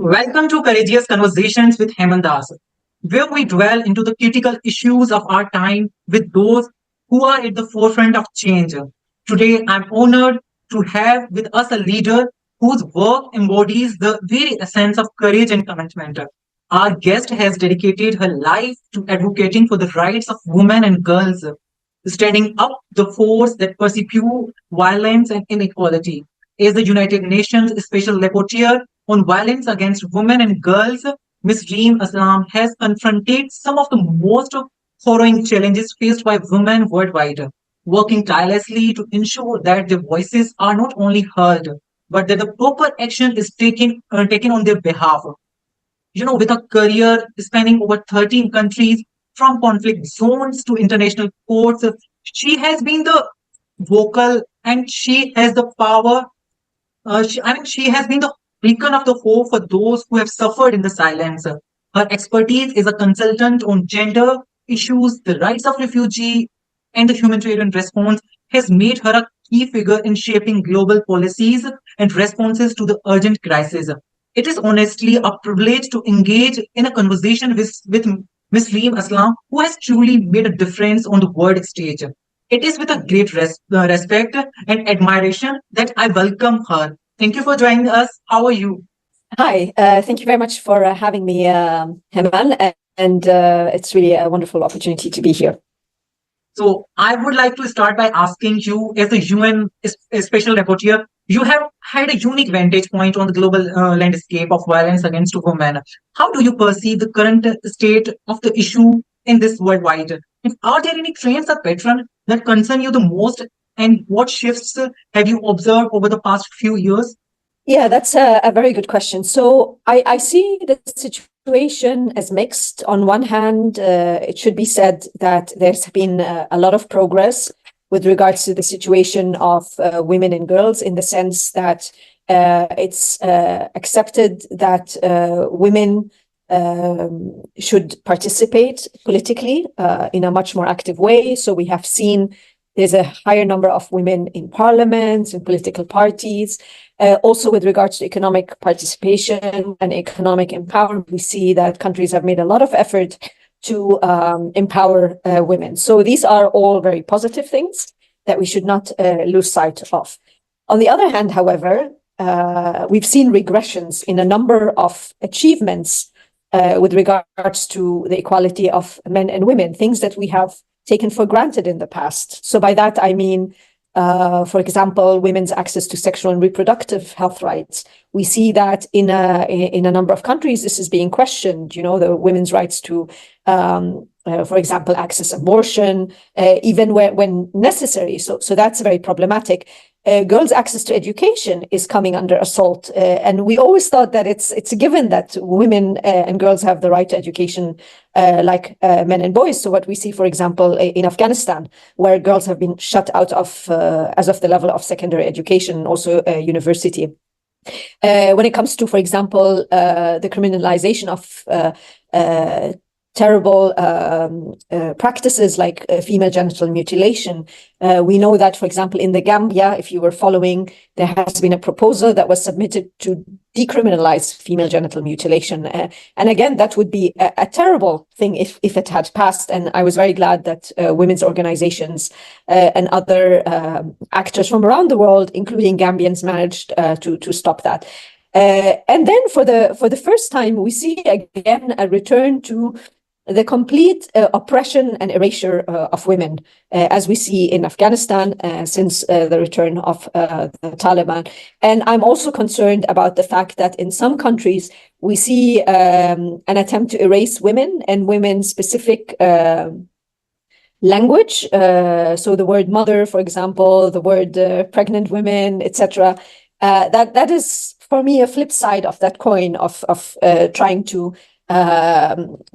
Welcome to Courageous Conversations with Heman, where we dwell into the critical issues of our time with those who are at the forefront of change. Today, I'm honored to have with us a leader whose work embodies the very essence of courage and commitment. Our guest has dedicated her life to advocating for the rights of women and girls, standing up the force that persecute violence and inequality. As the United Nations Special Rapporteur on violence against women and girls, Ms. Reem Alsalem has confronted some of the most harrowing challenges faced by women worldwide, working tirelessly to ensure that their voices are not only heard, but that the proper action is taken on their behalf. With a career spanning over 13 countries, from conflict zones to international courts, she has been the vocal and she has the power. She has been the beacon of the hope for those who have suffered in the silence. Her expertise as a consultant on gender issues, the rights of refugee, and the humanitarian response has made her a key figure in shaping global policies and responses to the urgent crisis. It is honestly a privilege to engage in a conversation with Ms. Reem Aslam, who has truly made a difference on the world stage. It is with a great respect and admiration that I welcome her. Thank you for joining us. How are you? Hi, thank you very much for having me, Heman, and it's really a wonderful opportunity to be here. So I would like to start by asking you, as a UN Special Rapporteur, you have had a unique vantage point on the global landscape of violence against women. How do you perceive the current state of the issue in this worldwide? And are there any trends or patterns that concern you the most? And what shifts have you observed over the past few years? Yeah, that's a very good question. So I see the situation as mixed. On one hand, it should be said that there's been a lot of progress with regards to the situation of women and girls, in the sense that it's accepted that women should participate politically in a much more active way. So we have seen there's a higher number of women in parliaments and political parties. Also, with regards to economic participation and economic empowerment, we see that countries have made a lot of effort to empower women. So these are all very positive things that we should not lose sight of. On the other hand, however, we've seen regressions in a number of achievements with regards to the equality of men and women, things that we have taken for granted in the past. So by that, I mean, for example, women's access to sexual and reproductive health rights. We see that in a number of countries, this is being questioned, the women's rights to, for example, access abortion, even when necessary. So that's very problematic. Girls' access to education is coming under assault. And we always thought that it's a given that women and girls have the right to education like men and boys. So what we see, for example, in Afghanistan, where girls have been shut out of as of the level of secondary education, and also university. When it comes to, for example, the criminalization of terrible practices like female genital mutilation. We know that, for example, in the Gambia, if you were following, there has been a proposal that was submitted to decriminalize female genital mutilation. And again, that would be a terrible thing if it had passed. And I was very glad that women's organizations and other actors from around the world, including Gambians, managed to stop that. And then for the first time, we see again a return to the complete oppression and erasure of women, as we see in Afghanistan since the return of the Taliban. And I'm also concerned about the fact that in some countries, we see an attempt to erase women and women's specific language. So the word mother, for example, the word pregnant women, etc. That is, for me, a flip side of that coin of trying to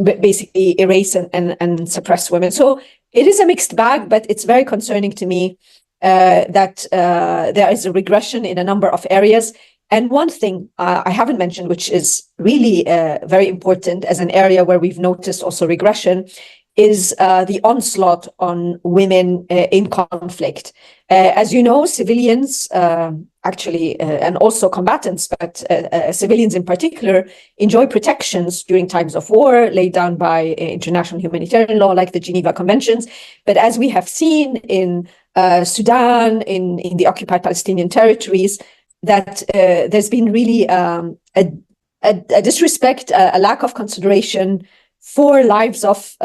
basically erase and suppress women. So it is a mixed bag, but it's very concerning to me that there is a regression in a number of areas. And one thing I haven't mentioned, which is really very important as an area where we've noticed also regression, is the onslaught on women in conflict. As you know, civilians actually, and also combatants, but civilians in particular, enjoy protections during times of war laid down by international humanitarian law, like the Geneva Conventions. But as we have seen in Sudan, in the occupied Palestinian territories, that there's been really a disrespect, a lack of consideration for lives of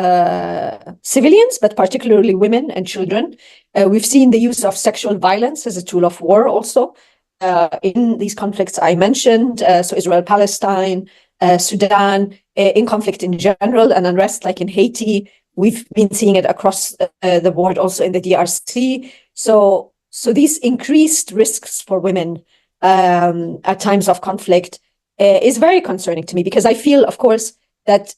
civilians, but particularly women and children. We've seen the use of sexual violence as a tool of war also in these conflicts I mentioned. So Israel, Palestine, Sudan, in conflict in general, and unrest like in Haiti. We've been seeing it across the board also in the DRC. So these increased risks for women at times of conflict is very concerning to me, because I feel, of course, that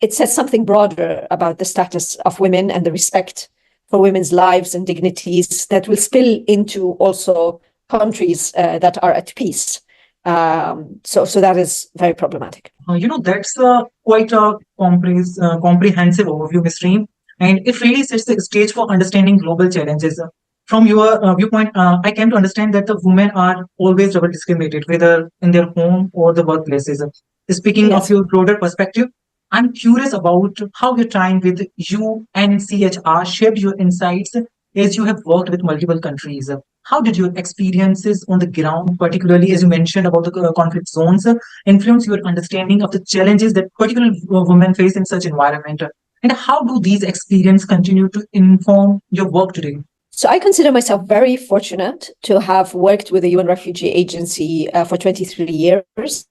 it says something broader about the status of women and the respect for women's lives and dignities that will spill into also countries that are at peace. So that is very problematic. That's quite a comprehensive overview, Ms. Reem, and it really sets the stage for understanding global challenges. From your viewpoint, I came to understand that the women are always double discriminated, whether in their home or the workplaces. Speaking of Yes. your broader perspective, I'm curious about how your time with UNHCR shaped your insights as you have worked with multiple countries. How did your experiences on the ground, particularly as you mentioned about the conflict zones, influence your understanding of the challenges that particular women face in such environment? And how do these experiences continue to inform your work today? So I consider myself very fortunate to have worked with the UN Refugee Agency for 23 years.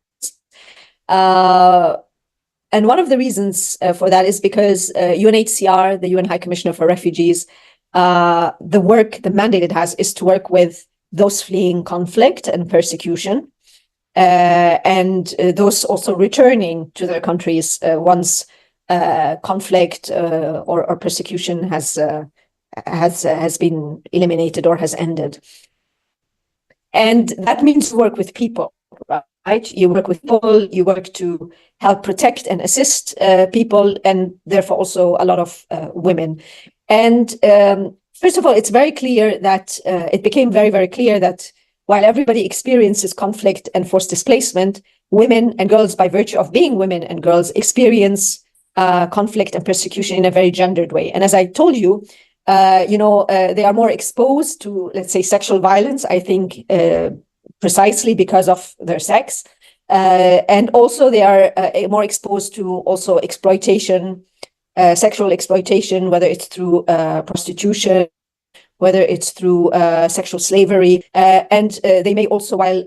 And one of the reasons for that is because UNHCR, the UN High Commissioner for Refugees, the mandate it has is to work with those fleeing conflict and persecution, and those also returning to their countries once conflict or persecution has been eliminated or has ended. And that means work with people, right? You work with people, you work to help protect and assist people, and therefore also a lot of women. And first of all, it's very clear that it became very, very clear that while everybody experiences conflict and forced displacement, women and girls, by virtue of being women and girls, experience conflict and persecution in a very gendered way. And as I told you, they are more exposed to, let's say, sexual violence, I think, precisely because of their sex. And also they are more exposed to also exploitation, sexual exploitation, whether it's through prostitution, whether it's through sexual slavery. And they may also, while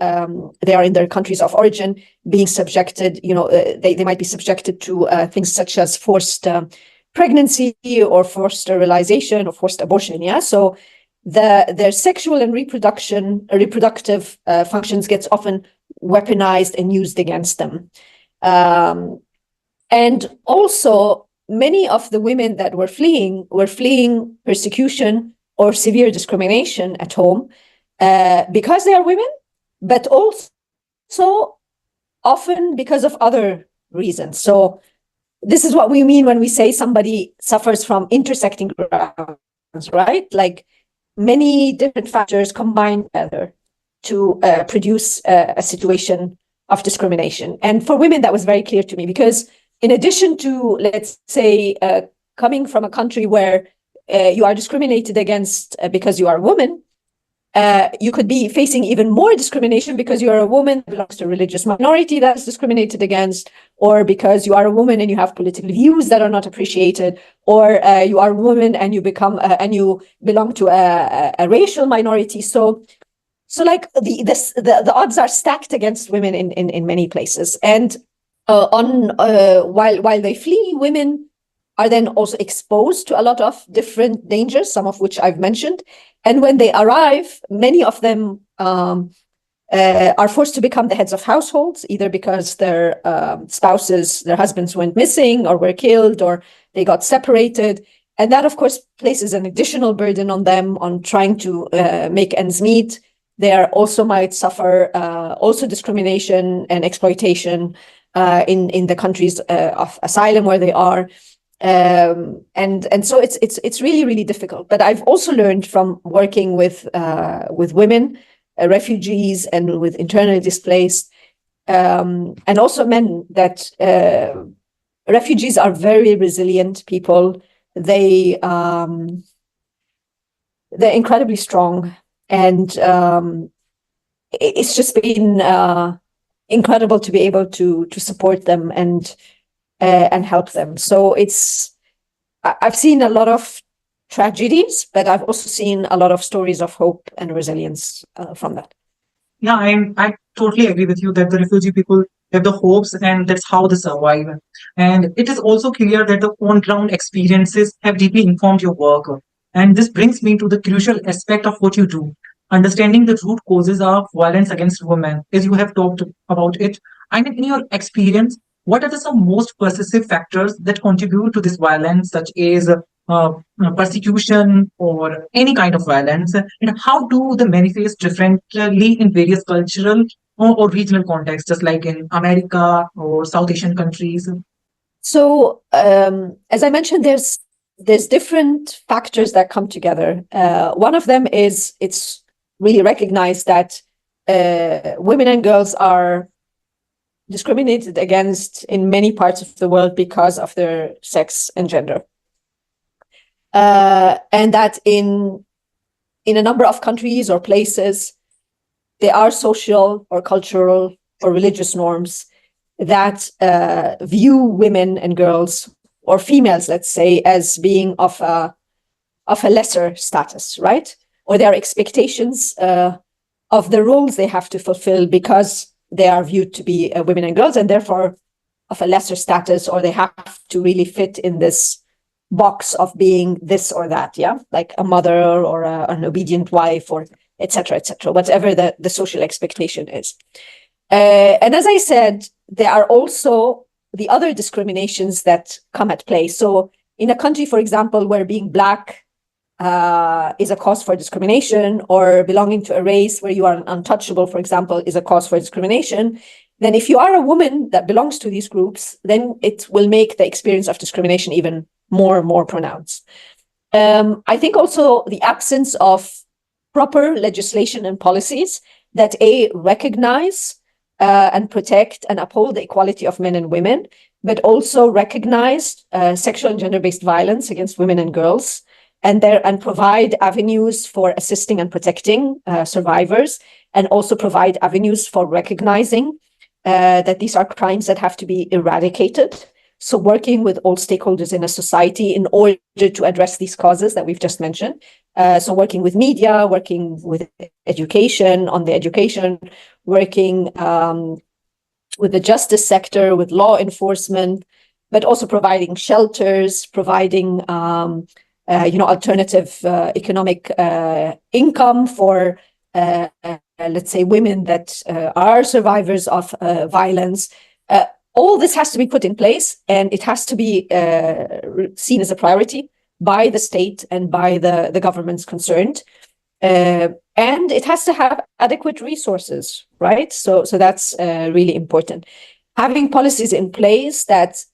they are in their countries of origin, being subjected, they might be subjected to things such as forced pregnancy or forced sterilization or forced abortion. Yeah. So their sexual and reproductive functions gets often weaponized and used against them. And also, many of the women that were fleeing persecution or severe discrimination at home because they are women, but also often because of other reasons. So this is what we mean when we say somebody suffers from intersecting grounds, right? Like many different factors combined together to produce a situation of discrimination. And for women, that was very clear to me, because in addition to, let's say, coming from a country where you are discriminated against because you are a woman, you could be facing even more discrimination because you are a woman, belongs to a religious minority that is discriminated against, or because you are a woman and you have political views that are not appreciated, or you are a woman and you belong to a racial minority. So like the odds are stacked against women in many places. And while they flee, women are then also exposed to a lot of different dangers, some of which I've mentioned. And when they arrive, many of them are forced to become the heads of households, either because their spouses, their husbands went missing or were killed, or they got separated. And that, of course, places an additional burden on them on trying to make ends meet. They also might suffer also discrimination and exploitation in the countries of asylum where they are. And so it's really, really difficult. But I've also learned from working with women, refugees, and with internally displaced, and also men, that refugees are very resilient people. They're incredibly strong, and it's just been incredible to be able to support them and help them. So I've seen a lot of tragedies, but I've also seen a lot of stories of hope and resilience from that. Yeah, I totally agree with you that the refugee people have the hopes and that's how they survive. And it is also clear that the on-ground experiences have deeply informed your work. And this brings me to the crucial aspect of what you do, understanding the root causes of violence against women, as you have talked about it. I mean, in your experience, what are the some most pervasive factors that contribute to this violence, such as persecution or any kind of violence, and how do they manifest differently in various cultural or regional contexts, just like in America or South Asian countries? So, as I mentioned, there's different factors that come together. One of them is it's really recognized that women and girls are discriminated against in many parts of the world because of their sex and gender. And that in a number of countries or places, there are social or cultural or religious norms that view women and girls, or females, let's say, as being of a lesser status, right? Or there are expectations of the roles they have to fulfill because they are viewed to be women and girls, and therefore of a lesser status, or they have to really fit in this box of being this or that, yeah, like a mother or an obedient wife, or etc., whatever the social expectation is. And as I said, there are also the other discriminations that come at play. So in a country, for example, where being Black is a cause for discrimination, or belonging to a race where you are untouchable, for example, is a cause for discrimination, then if you are a woman that belongs to these groups, then it will make the experience of discrimination even more pronounced. I think also the absence of proper legislation and policies that recognize and protect and uphold the equality of men and women, but also recognize sexual and gender-based violence against women and girls, and provide avenues for assisting and protecting survivors, and also provide avenues for recognizing that these are crimes that have to be eradicated. So working with all stakeholders in a society in order to address these causes that we've just mentioned. So working with media, working with education, on the education, working with the justice sector, with law enforcement, but also providing shelters, providing alternative economic income for, let's say, women that are survivors of violence. All this has to be put in place, and it has to be seen as a priority by the state and by the governments concerned. And it has to have adequate resources, right? So that's really important. Having policies in place that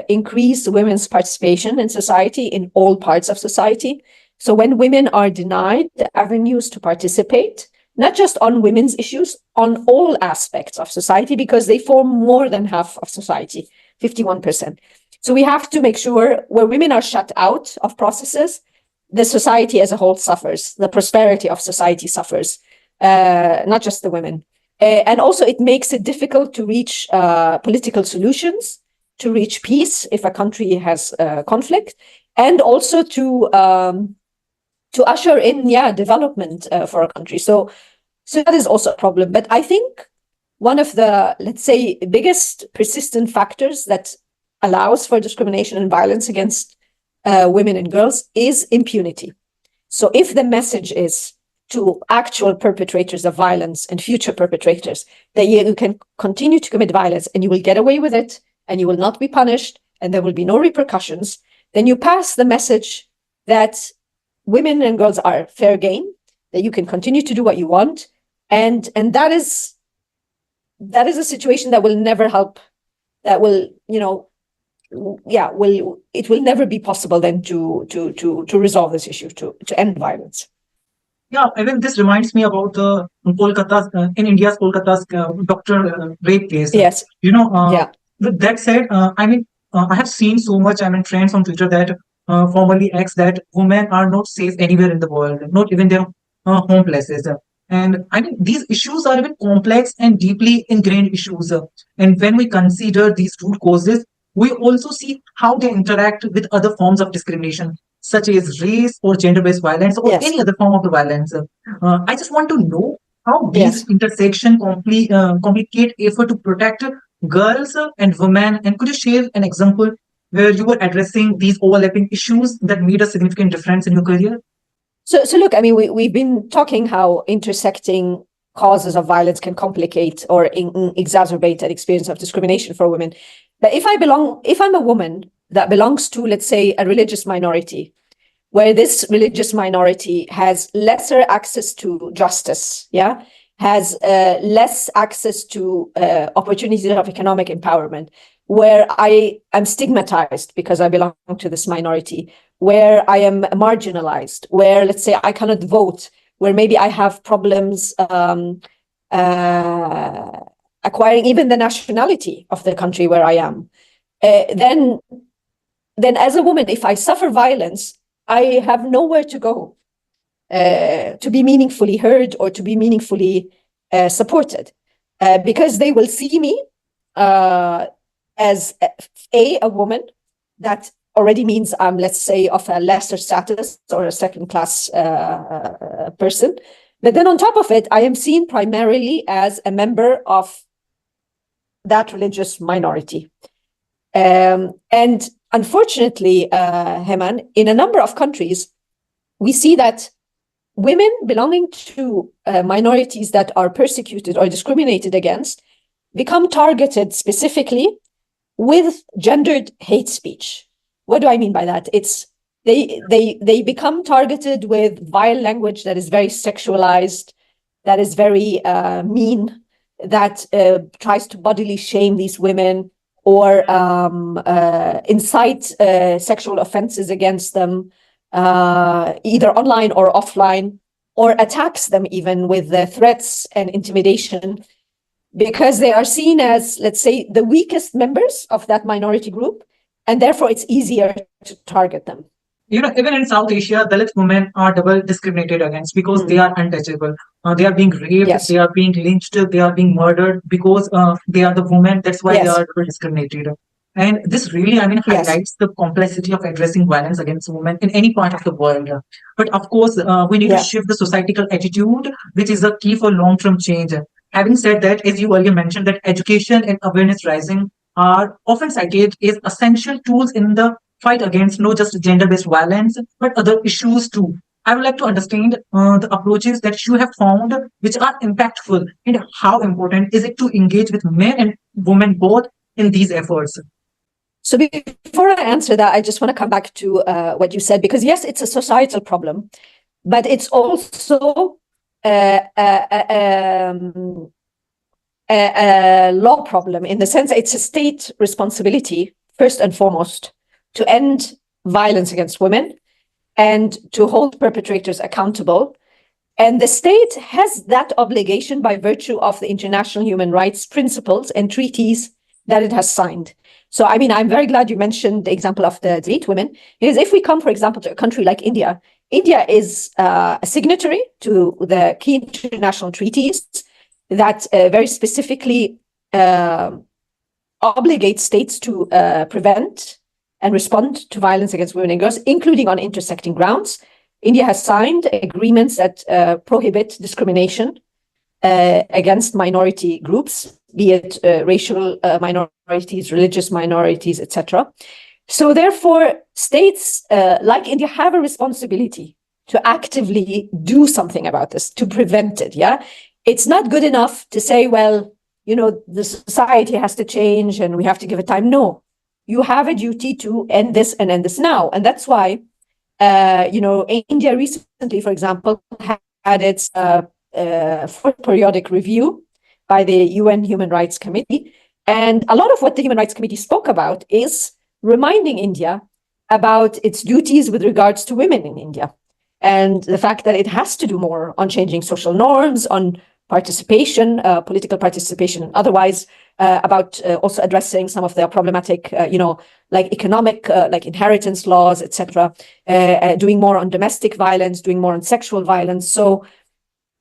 increase women's participation in society, in all parts of society. So when women are denied the avenues to participate, not just on women's issues, on all aspects of society, because they form more than half of society, 51%. So we have to make sure where women are shut out of processes, the society as a whole suffers, the prosperity of society suffers, not just the women. And also it makes it difficult to reach political solutions, to reach peace if a country has conflict, and also to usher in, development for a country. So that is also a problem. But I think one of the, let's say, biggest persistent factors that allows for discrimination and violence against women and girls is impunity. So if the message is to actual perpetrators of violence and future perpetrators that you can continue to commit violence and you will get away with it and you will not be punished and there will be no repercussions, then you pass the message that women and girls are fair game, that you can continue to do what you want. And that is a situation that will never help, that will, it will never be possible then to resolve this issue, to end violence. Yeah, even this reminds me about the Kolkata's in India's Kolkata's doctor rape case. Yes. With that said, I have seen so much. Trends on Twitter that formally acts that women are not safe anywhere in the world, not even their home places. And these issues are even complex and deeply ingrained issues. And when we consider these root causes, we also see how they interact with other forms of discrimination, such as race or gender-based violence or Yes. any other form of the violence. I just want to know how these Yes. intersections complicate effort to protect girls and women. And could you share an example where you were addressing these overlapping issues that made a significant difference in your career? So look, we've been talking how intersecting causes of violence can complicate or exacerbate an experience of discrimination for women. But if I'm a woman that belongs to, let's say, a religious minority, where this religious minority has lesser access to justice, has less access to opportunities of economic empowerment, where I am stigmatized because I belong to this minority, where I am marginalized, where, let's say, I cannot vote, where maybe I have problems acquiring even the nationality of the country where I am, then as a woman, if I suffer violence, I have nowhere to go to be meaningfully heard or to be meaningfully supported, because they will see me as a woman. That already means I'm, let's say, of a lesser status or a second-class person. But then on top of it, I am seen primarily as a member of that religious minority. And unfortunately, Heman, in a number of countries, we see that women belonging to minorities that are persecuted or discriminated against become targeted specifically with gendered hate speech. What do I mean by that? It's they become targeted with vile language that is very sexualized, that is very mean, that tries to bodily shame these women or incite sexual offenses against them, either online or offline, or attacks them even with threats and intimidation, because they are seen as, let's say, the weakest members of that minority group, and therefore it's easier to target them. Even in South Asia, Dalit women are double discriminated against because they are untouchable. They are being raped, Yes. they are being lynched, they are being murdered because they are the women. That's why Yes. they are double discriminated. And this really, Yes. highlights the complexity of addressing violence against women in any part of the world. But of course, we need to shift the societal attitude, which is the key for long-term change. Having said that, as you earlier mentioned, that education and awareness rising are often cited as essential tools in the fight against not just gender-based violence, but other issues too. I would like to understand the approaches that you have found which are impactful, and how important is it to engage with men and women both in these efforts? So before I answer that, I just want to come back to what you said, because yes, it's a societal problem, but it's also a law problem, in the sense that it's a state responsibility, first and foremost, to end violence against women and to hold perpetrators accountable. And the state has that obligation by virtue of the international human rights principles and treaties that it has signed. So, I'm very glad you mentioned the example of the Dalit women, because if we come, for example, to a country like India, India is a signatory to the key international treaties that very specifically obligate states to prevent and respond to violence against women and girls, including on intersecting grounds. India has signed agreements that prohibit discrimination against minority groups, be it racial minorities, religious minorities, etc. So therefore, states like India have a responsibility to actively do something about this, to prevent it. It's not good enough to say, well, the society has to change and we have to give it time. No, you have a duty to end this and end this now. And that's why, India recently, for example, had its fourth periodic review by the UN Human Rights Committee. And a lot of what the Human Rights Committee spoke about is reminding India about its duties with regards to women in India, and the fact that it has to do more on changing social norms, on participation, political participation, and otherwise, about also addressing some of the problematic, like economic, like inheritance laws, etc., doing more on domestic violence, doing more on sexual violence. So,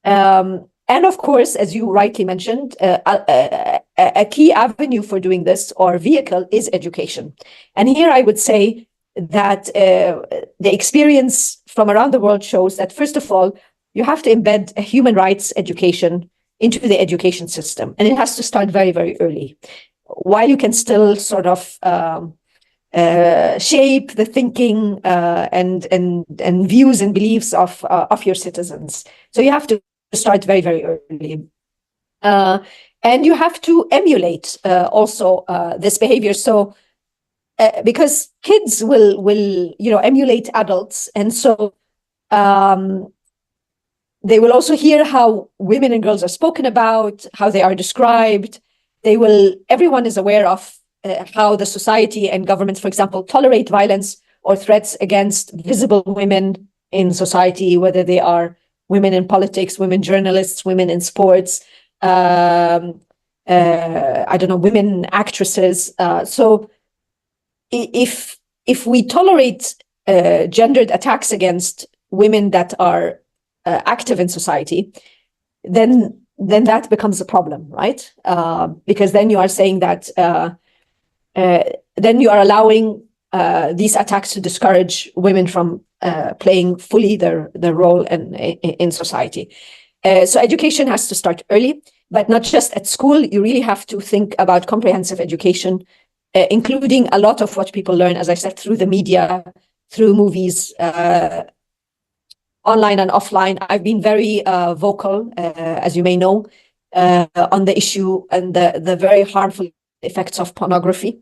and of course, as you rightly mentioned, a key avenue for doing this, or vehicle, is education. And here I would say that the experience from around the world shows that, first of all, you have to embed a human rights education into the education system. And it has to start very, very early, while you can still sort of shape the thinking and views and beliefs of your citizens. So you have to start very, very early. And you have to emulate also this behavior. So because kids will emulate adults, and so they will also hear how women and girls are spoken about, how they are described. Everyone is aware of how the society and governments, for example, tolerate violence or threats against visible women in society, whether they are women in politics, women journalists, women in sports, women actresses. So if we tolerate gendered attacks against women that are active in society, then that becomes a problem, right? Because then you are saying that then you are allowing these attacks to discourage women from playing fully their role in society. So education has to start early, but not just at school. You really have to think about comprehensive education, including a lot of what people learn, as I said, through the media, through movies, online and offline. I've been very vocal, as you may know, on the issue and the very harmful effects of pornography,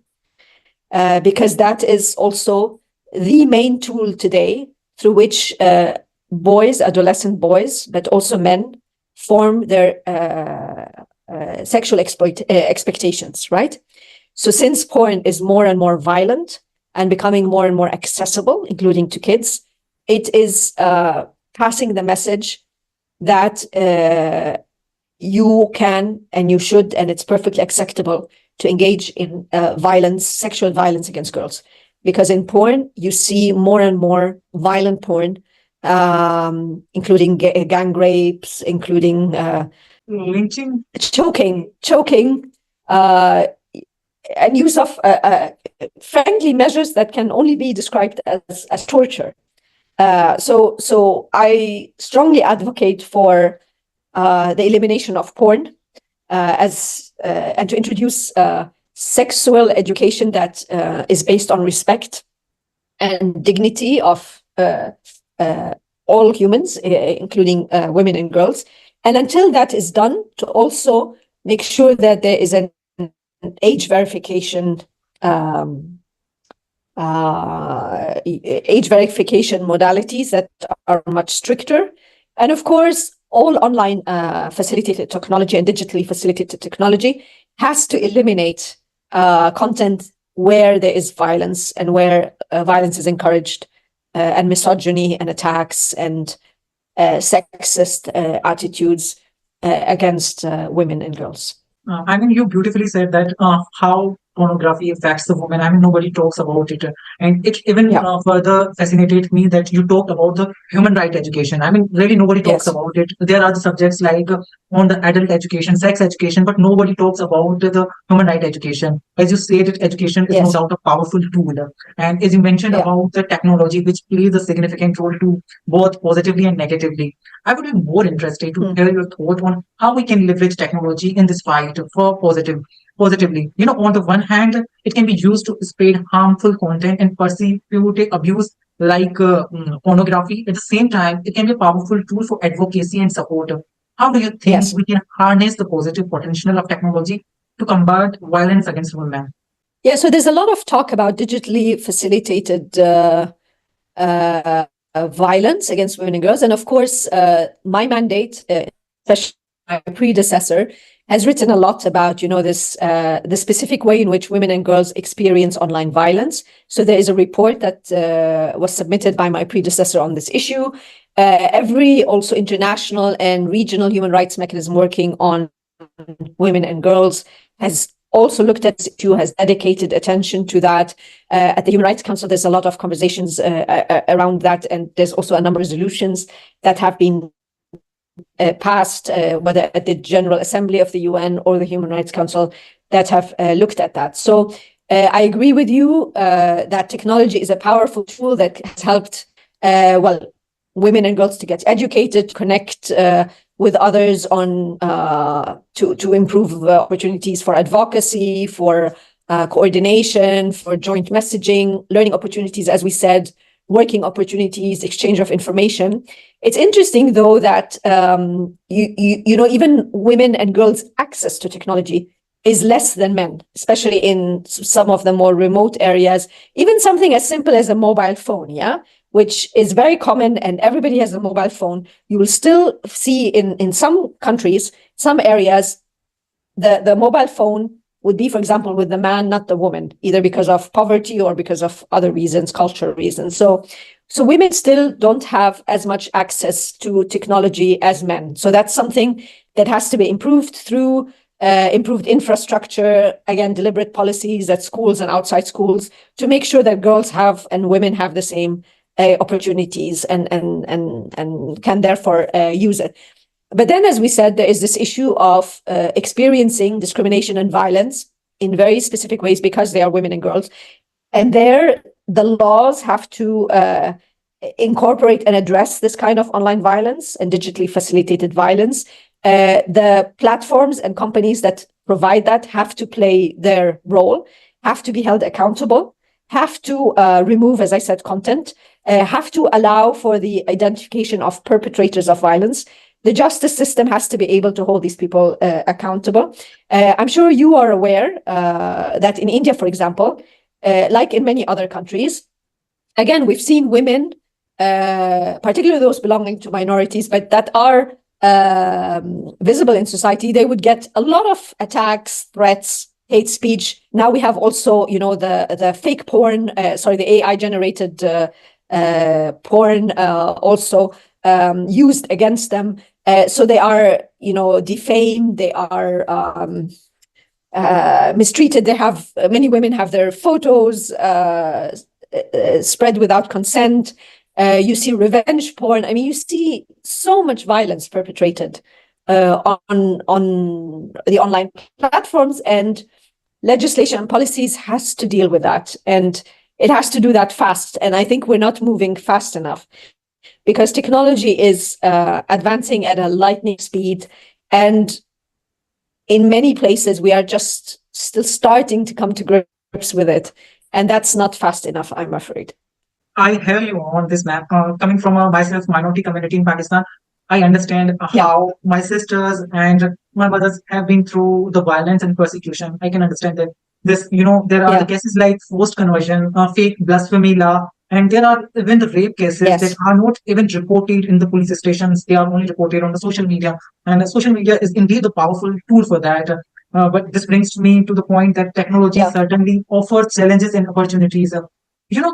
because that is also the main tool today through which boys, adolescent boys, but also men, form their sexual expectations, right? So since porn is more and more violent and becoming more and more accessible, including to kids, it is passing the message that you can and you should, and it's perfectly acceptable to engage in violence, sexual violence against girls. Because in porn, you see more and more violent porn, including gang rapes, including Lynching. choking, and use of frankly measures that can only be described as torture. So I strongly advocate for the elimination of porn and to introduce sexual education that is based on respect and dignity of all humans, including women and girls. And until that is done, to also make sure that there is an age verification modalities that are much stricter. And of course, all online facilitated technology and digitally facilitated technology has to eliminate content where there is violence and where violence is encouraged, and misogyny and attacks and sexist attitudes against women and girls. You beautifully said that how pornography affects the woman. Nobody talks about it. And it even further fascinated me that you talked about the human right education. Really nobody talks about it. There are the subjects like on the adult education, sex education, but nobody talks about the human right education. As you said, education is no doubt a powerful tool. And as you mentioned about the technology, which plays a significant role to both positively and negatively. I would be more interested to hear your thought on how we can leverage technology in this fight for positively. On the one hand, it can be used to spread harmful content and perceived abuse like pornography. At the same time, it can be a powerful tool for advocacy and support. How do you think we can harness the positive potential of technology to combat violence against women? Yeah, so there's a lot of talk about digitally facilitated violence against women and girls. And of course, my mandate, especially my predecessor, has written a lot about, this the specific way in which women and girls experience online violence. So there is a report that was submitted by my predecessor on this issue. Every also international and regional human rights mechanism working on women and girls has also looked at this issue, has dedicated attention to that. At the Human Rights Council, there's a lot of conversations around that, and there's also a number of resolutions that have been passed, whether at the General Assembly of the UN or the Human Rights Council, that have looked at that. So I agree with you that technology is a powerful tool that has helped, women and girls to get educated, to connect with others on to improve opportunities for advocacy, for coordination, for joint messaging, learning opportunities, as we said, working opportunities, exchange of information. It's interesting, though, that even women and girls' access to technology is less than men, especially in some of the more remote areas. Even something as simple as a mobile phone, which is very common, and everybody has a mobile phone. You will still see in some countries, some areas, the mobile phone would be, for example, with the man, not the woman, either because of poverty or because of other reasons, cultural reasons. So women still don't have as much access to technology as men. So that's something that has to be improved through improved infrastructure, again, deliberate policies at schools and outside schools to make sure that girls have and women have the same opportunities and can therefore use it. But then, as we said, there is this issue of experiencing discrimination and violence in very specific ways because they are women and girls. And there, the laws have to incorporate and address this kind of online violence and digitally facilitated violence. The platforms and companies that provide that have to play their role, have to be held accountable, have to remove, as I said, content, have to allow for the identification of perpetrators of violence. The justice system has to be able to hold these people accountable. I'm sure you are aware that in India, for example, like in many other countries, again, we've seen women, particularly those belonging to minorities, but that are visible in society, they would get a lot of attacks, threats, hate speech. Now we have also, the fake porn, the AI generated porn also used against them. So they are, defamed, they are mistreated. They have, many women have their photos spread without consent. You see revenge porn. I mean, you see so much violence perpetrated on the online platforms, and legislation and policies has to deal with that. And it has to do that fast. And I think we're not moving fast enough because technology is advancing at a lightning speed. And in many places, we are just still starting to come to grips with it. And that's not fast enough, I'm afraid. I hear you on this map. Coming from a myself minority community in Pakistan, I understand how my sisters and my brothers have been through the violence and persecution. I can understand that this, there are the cases like forced conversion, fake blasphemy law, and there are even the rape cases that are not even reported in the police stations. They are only reported on the social media. And social media is indeed a powerful tool for that. But this brings me to the point that technology certainly offers challenges and opportunities.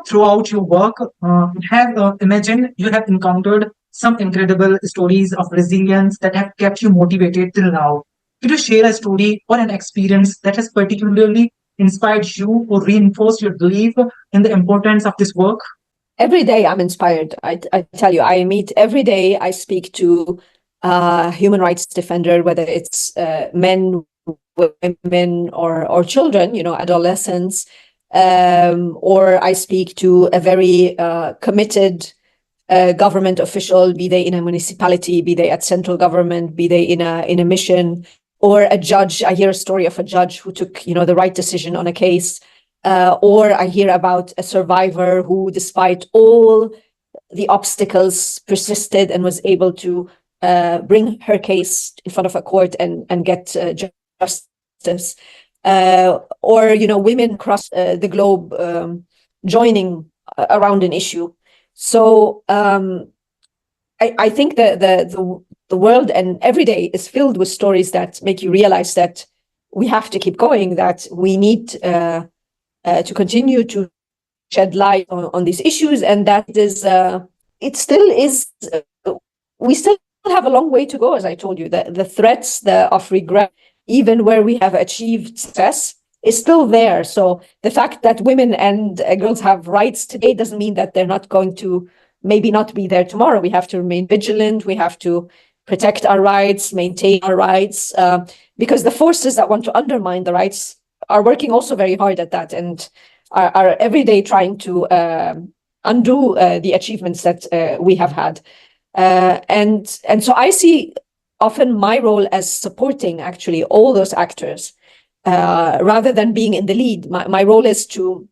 Throughout your work, imagine you have encountered some incredible stories of resilience that have kept you motivated till now. Could you share a story or an experience that has particularly inspired you or reinforced your belief in the importance of this work? Every day I'm inspired. I tell you, I meet every day. I speak to human rights defender, whether it's men, women, or children, adolescents. Or I speak to a very committed government official, be they in a municipality, be they at central government, be they in a mission, or a judge. I hear a story of a judge who took, the right decision on a case, or I hear about a survivor who, despite all the obstacles, persisted and was able to bring her case in front of a court and get justice. Or women across the globe joining around an issue. So I think the the world, and every day is filled with stories that make you realize that we have to keep going, that we need to continue to shed light on these issues, and that is it still is. We still have a long way to go, as I told you. The threats of regret, even where we have achieved success, is still there. So the fact that women and girls have rights today doesn't mean that they're not going to maybe not be there tomorrow. We have to remain vigilant. We have to protect our rights, maintain our rights, because the forces that want to undermine the rights are working also very hard at that, and are every day trying to undo the achievements that we have had. And so I see often my role as supporting actually all those actors, rather than being in the lead. My role is to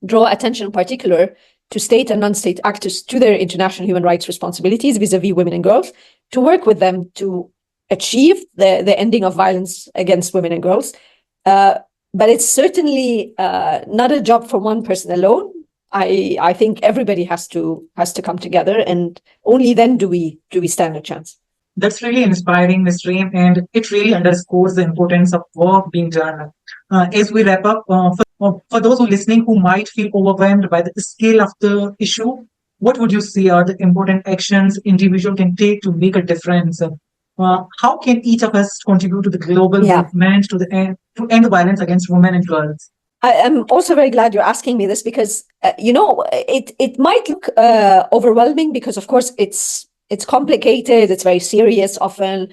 draw attention in particular to state and non-state actors to their international human rights responsibilities vis-a-vis women and girls, to work with them to achieve the ending of violence against women and girls. But it's certainly not a job for one person alone. I think everybody has to come together, and only then do we stand a chance. That's really inspiring, Ms. Reem, and it really underscores the importance of work being done. As we wrap up, for those who are listening who might feel overwhelmed by the scale of the issue, what would you say are the important actions individual can take to make a difference? How can each of us contribute to the global movement to end the violence against women and girls? I am also very glad you're asking me this, because it might look overwhelming, because of course it's complicated, it's very serious often,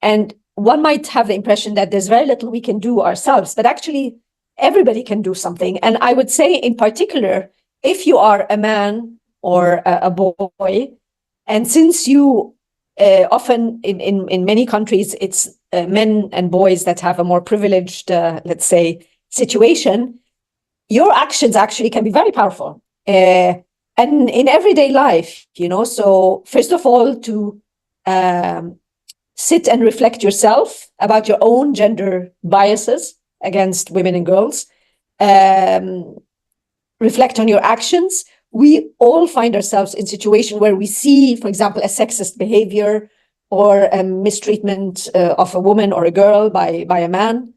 and one might have the impression that there's very little we can do ourselves, but actually everybody can do something. And I would say in particular, if you are a man or a boy, and since you often in many countries it's men and boys that have a more privileged, let's say, situation, your actions actually can be very powerful. And in everyday life, so first of all, to sit and reflect yourself about your own gender biases against women and girls. Reflect on your actions. We all find ourselves in situations where we see, for example, a sexist behavior or a mistreatment of a woman or a girl by a man.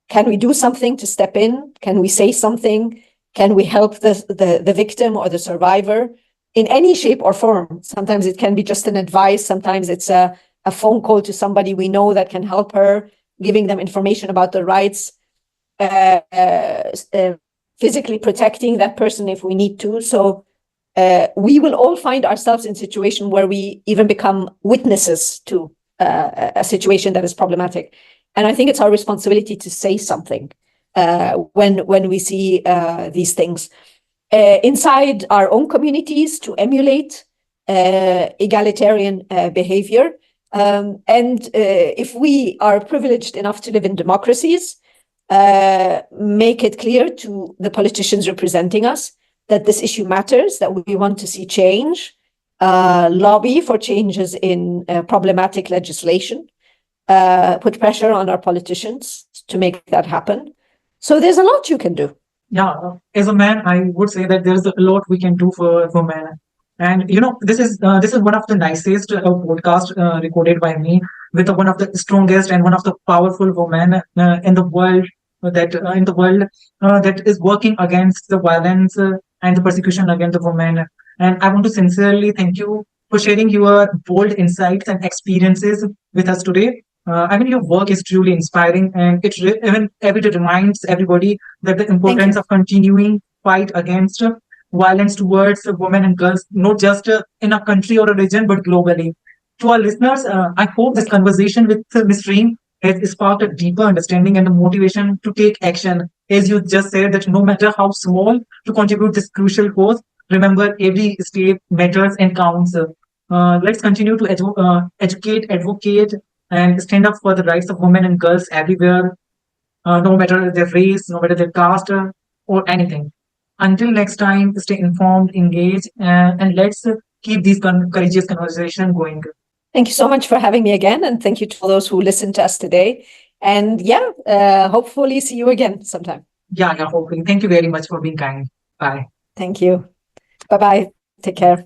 Can we do something to step in? Can we say something? Can we help the victim or the survivor in any shape or form? Sometimes it can be just an advice. Sometimes it's a phone call to somebody we know that can help her, giving them information about their rights, physically protecting that person if we need to. So we will all find ourselves in a situation where we even become witnesses to a situation that is problematic. And I think it's our responsibility to say something when we see these things inside our own communities, to emulate egalitarian behavior. And if we are privileged enough to live in democracies, make it clear to the politicians representing us that this issue matters, that we want to see change, lobby for changes in problematic legislation, put pressure on our politicians to make that happen. So there's a lot you can do. Yeah, as a man, I would say that there's a lot we can do for men. And this is one of the nicest podcast recorded by me, with one of the strongest and one of the powerful women in the world that is working against the violence and the persecution against the women. And I want to sincerely thank you for sharing your bold insights and experiences with us today. I mean, your work is truly inspiring, and it even every day reminds everybody that the importance of continuing fight against violence towards women and girls, not just in a country or a region, but globally. To our listeners, I hope this conversation with Ms. Reem has sparked a deeper understanding and a motivation to take action. As you just said, that no matter how small, to contribute this crucial cause, remember every step matters and counts. Let's continue to educate, advocate, and stand up for the rights of women and girls everywhere, no matter their race, no matter their caste, or anything. Until next time, stay informed, engaged, and let's keep these courageous conversation going. Thank you so much for having me again, and thank you to all those who listened to us today. And hopefully see you again sometime. Yeah, hopefully. Thank you very much for being kind. Bye. Thank you. Bye-bye. Take care.